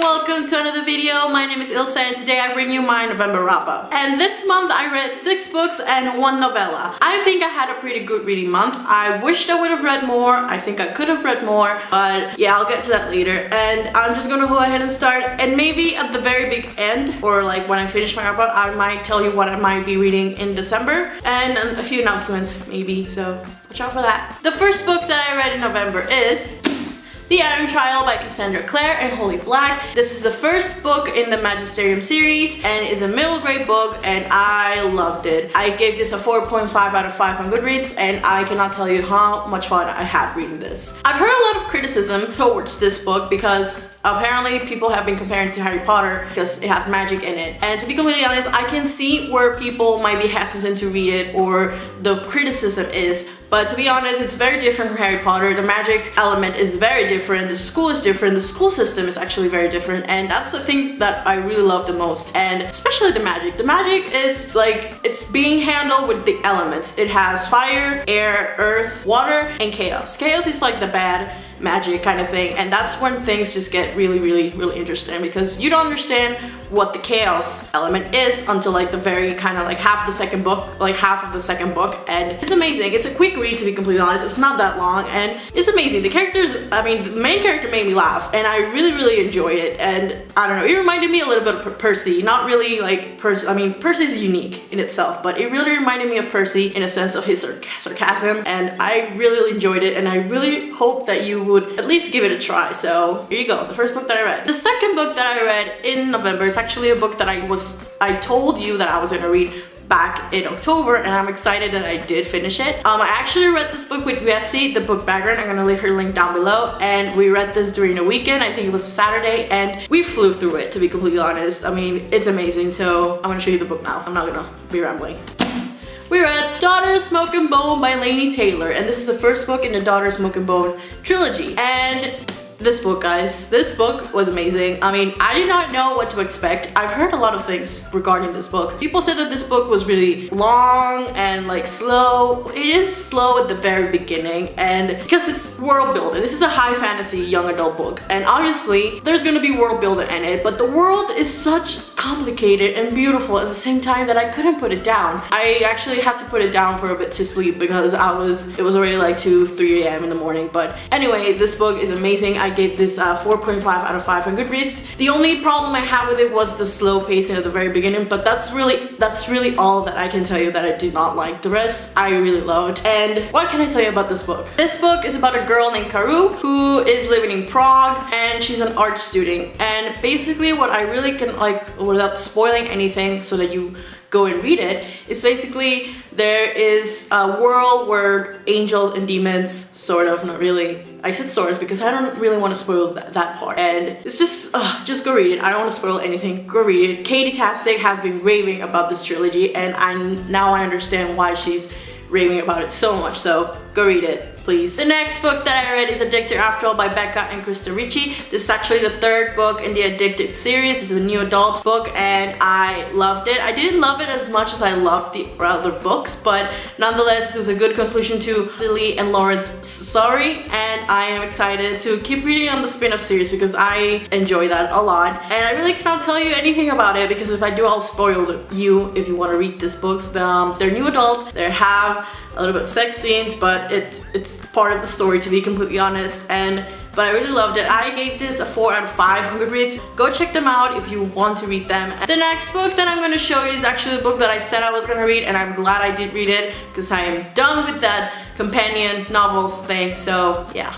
welcome to another video. My name is Ilse and today I bring you my November wrap-up. And this month I read 6 books and 1 novella. I think I had a pretty good reading month. I wished I would have read more. I think I could have read more, but yeah, I'll get to that later. And I'm just gonna go ahead and start, and maybe at the very big end, or like when I finish my wrap-up, I might tell you what I might be reading in December and a few announcements maybe, so watch out for that. The first book that I read in November is The Iron Trial by Cassandra Clare and Holly Black. This is the first book in the Magisterium series and is a middle grade book, and I loved it. I gave this a 4.5 out of 5 on Goodreads, and I cannot tell you how much fun I had reading this. I've heard a lot of criticism towards this book because apparently people have been comparing it to Harry Potter because it has magic in it. And to be completely honest, I can see where people might be hesitant to read it or the criticism is. But to be honest, it's very different from Harry Potter. The magic element is very different. The school is different. The school system is actually very different. And that's the thing that I really love the most. And especially the magic. The magic is like, it's being handled with the elements. It has fire, air, earth, water, and chaos. Chaos is like the bad magic kind of thing, and that's when things just get really interesting, because you don't understand what the chaos element is until like the very kind of like half of the second book, and it's amazing. It's a quick read, to be completely honest. It's not that long, and it's amazing. The characters, I mean, the main character made me laugh, and I really enjoyed it. And I don't know, it reminded me a little bit of Percy. Not really like Percy, I mean, Percy is unique in itself, but it really reminded me of Percy in a sense of his sarcasm, and I really enjoyed it, and I really hope that you would at least give it a try. So here you go, the first book that I read. The second book that I read in November is actually a book that I told you that I was gonna read back in October, and I'm excited that I did finish it. I actually read this book with Jessie, the book background. I'm gonna leave her link down below, and we read this during the weekend. I think it was a Saturday, and we flew through it, to be completely honest. I mean, it's amazing. So I'm gonna show you the book now. I'm not gonna be rambling. We read Daughter Smoke and Bone by Laini Taylor, and this is the first book in the Daughter Smoke and Bone trilogy. And this book, guys, this book was amazing. I mean, I did not know what to expect. I've heard a lot of things regarding this book. People said that this book was really long and like slow. It is slow at the very beginning, and because it's world building. This is a high fantasy young adult book, and obviously there's gonna be world building in it, but the world is such complicated and beautiful at the same time that I couldn't put it down. I actually had to put it down for a bit to sleep because it was already like 2-3 a.m. in the morning. But anyway, this book is amazing. I gave this 4.5 out of 5 on Goodreads. The only problem I had with it was the slow pacing at the very beginning, but that's really all that I can tell you that I did not like. The rest I really loved. And what can I tell you about this book? This book is about a girl named Karu who is living in Prague, and she's an art student. And basically what I really can, like, without spoiling anything so that you go and read it, is basically there is a world where angels and demons, sort of, not really, I said sort of because I don't really want to spoil that part, and it's just go read it. I don't want to spoil anything. Go read it. Katie Tastic has been raving about this trilogy, and now I understand why she's raving about it so much, so go read it, please. The next book that I read is Addicted After All by Becca and Krista Ricci. This is actually the third book in the Addicted series. This is a new adult book, and I loved it. I didn't love it as much as I loved the other books, but nonetheless, it was a good conclusion to Lily and Lawrence story, and I am excited to keep reading on the spin-off series because I enjoy that a lot. And I really cannot tell you anything about it because if I do, I'll spoil you if you want to read these books. They're new adult. They have a little bit sex scenes, but it's part of the story, to be completely honest. But I really loved it. I gave this a 4 out of 5 on Goodreads. Go check them out if you want to read them. The next book that I'm going to show you is actually the book that I said I was going to read, and I'm glad I did read it because I am done with that companion novels thing. So yeah.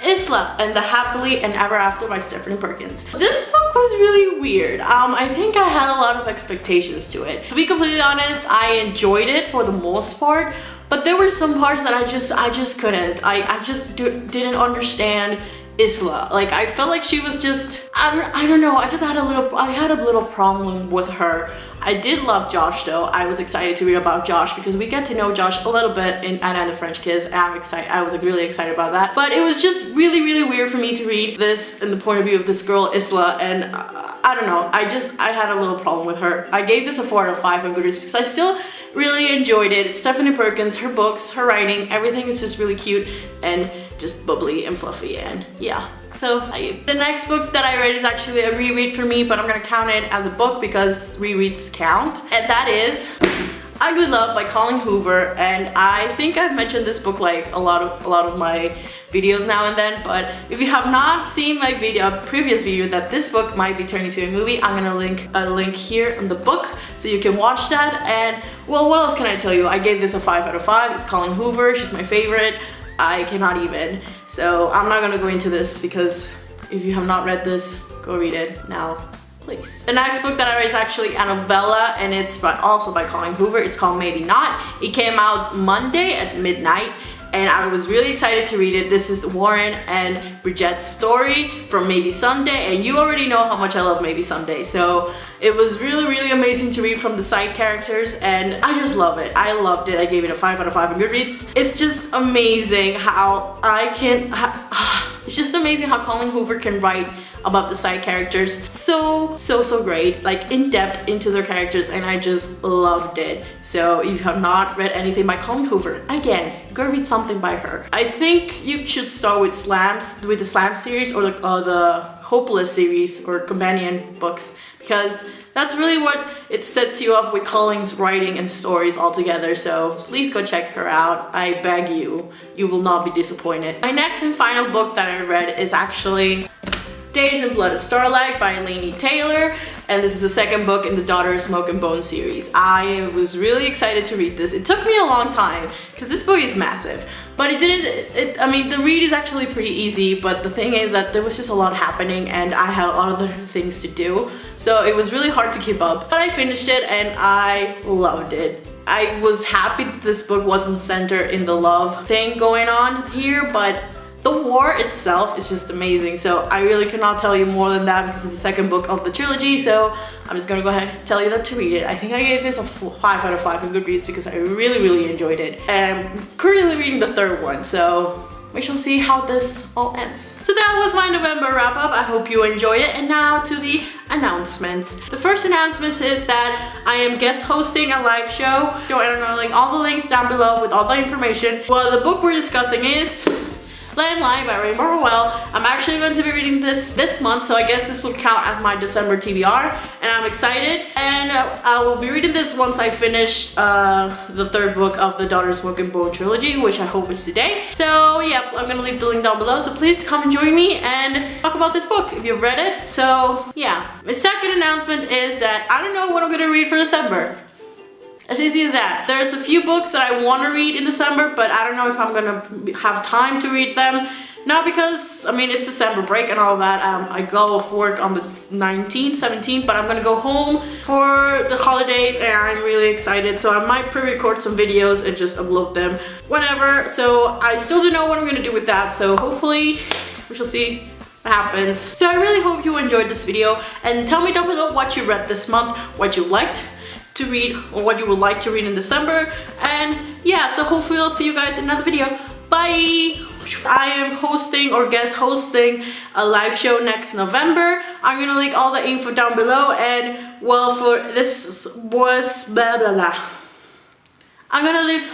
Isla and the Happily and Ever After by Stephanie Perkins. This book was really weird. I think I had a lot of expectations to it. To be completely honest, I enjoyed it for the most part, but there were some parts that I just couldn't. I just didn't understand Isla. Like, I felt like she was just, I don't know, I had a little problem with her. I did love Josh though. I was excited to read about Josh because we get to know Josh a little bit in Anna and the French Kiss, and I was really excited about that. But it was just really weird for me to read this in the point of view of this girl Isla, and I don't know, I had a little problem with her. I gave this a 4 out of 5 on Goodreads because I still really enjoyed it. It's Stephanie Perkins, her books, her writing, everything is just really cute and just bubbly and fluffy, and yeah. So the next book that I read is actually a reread for me, but I'm gonna count it as a book because rereads count. And that is Ugly Love by Colleen Hoover. And I think I've mentioned this book like a lot of my videos now and then, but if you have not seen my previous video that this book might be turned into a movie, I'm gonna link a link here in the book so you can watch that. And well, what else can I tell you? I gave this a 5 out of 5. It's Colleen Hoover, she's my favorite. I cannot even. So I'm not gonna go into this because if you have not read this, go read it now, please. The next book that I read is actually a novella, and it's also by Colleen Hoover. It's called Maybe Not. It came out Monday at midnight, and I was really excited to read it. This is Warren and Bridget's story from Maybe Someday, and you already know how much I love Maybe Someday, so it was really amazing to read from the side characters, and I just love it. I loved it. I gave it a 5 out of 5 on Goodreads. It's just amazing how it's just amazing how Colleen Hoover can write about the side characters so great, like in depth into their characters, and I just loved it. So if you have not read anything by Colleen Hoover, again, go read something by her. I think you should start with the Slam series, or the Hopeless series or companion books, because that's really what it sets you up with Colleen's writing and stories all together. So please go check her out. I beg you, you will not be disappointed. My next and final book that I read is actually Days in Blood of Starlight by Laini Taylor, and this is the second book in the Daughter of Smoke and Bone series. I was really excited to read this. It took me a long time because this book is massive, but I mean, the read is actually pretty easy, but the thing is that there was just a lot happening and I had a lot of other things to do, so it was really hard to keep up. But I finished it and I loved it. I was happy that this book wasn't centered in the love thing going on here, but the war itself is just amazing. So I really cannot tell you more than that because it's the second book of the trilogy, so I'm just gonna go ahead and tell you that to read it. I think I gave this a 5 out of 5 in Goodreads because I really enjoyed it. And I'm currently reading the third one, so we shall see how this all ends. So that was my November wrap up. I hope you enjoyed it. And now to the announcements. The first announcement is that I am guest hosting a live show. And I'm gonna link all the links down below with all the information. Well, the book we're discussing is Lamb by Rainbow Rowell. I'm actually going to be reading this month, so I guess this will count as my December TBR, and I'm excited. And I will be reading this once I finish the third book of the Daughter of Smoke and Bone trilogy, which I hope is today. So yeah, I'm gonna leave the link down below, so please come and join me and talk about this book if you've read it. So yeah. My second announcement is that I don't know what I'm gonna read for December. As easy as that. There's a few books that I want to read in December, but I don't know if I'm gonna have time to read them. Not because, I mean, it's December break and all that. I go off work on the 19th, 17th, but I'm gonna go home for the holidays and I'm really excited. So I might pre-record some videos and just upload them whenever. So I still don't know what I'm gonna do with that. So hopefully we shall see what happens. So I really hope you enjoyed this video, and tell me down below what you read this month, what you liked to read, or what you would like to read in December. And yeah, so hopefully I'll see you guys in another video. Bye! I am hosting or guest hosting a live show next November. I'm gonna link all the info down below, and well, for this was blah blah blah. I'm gonna leave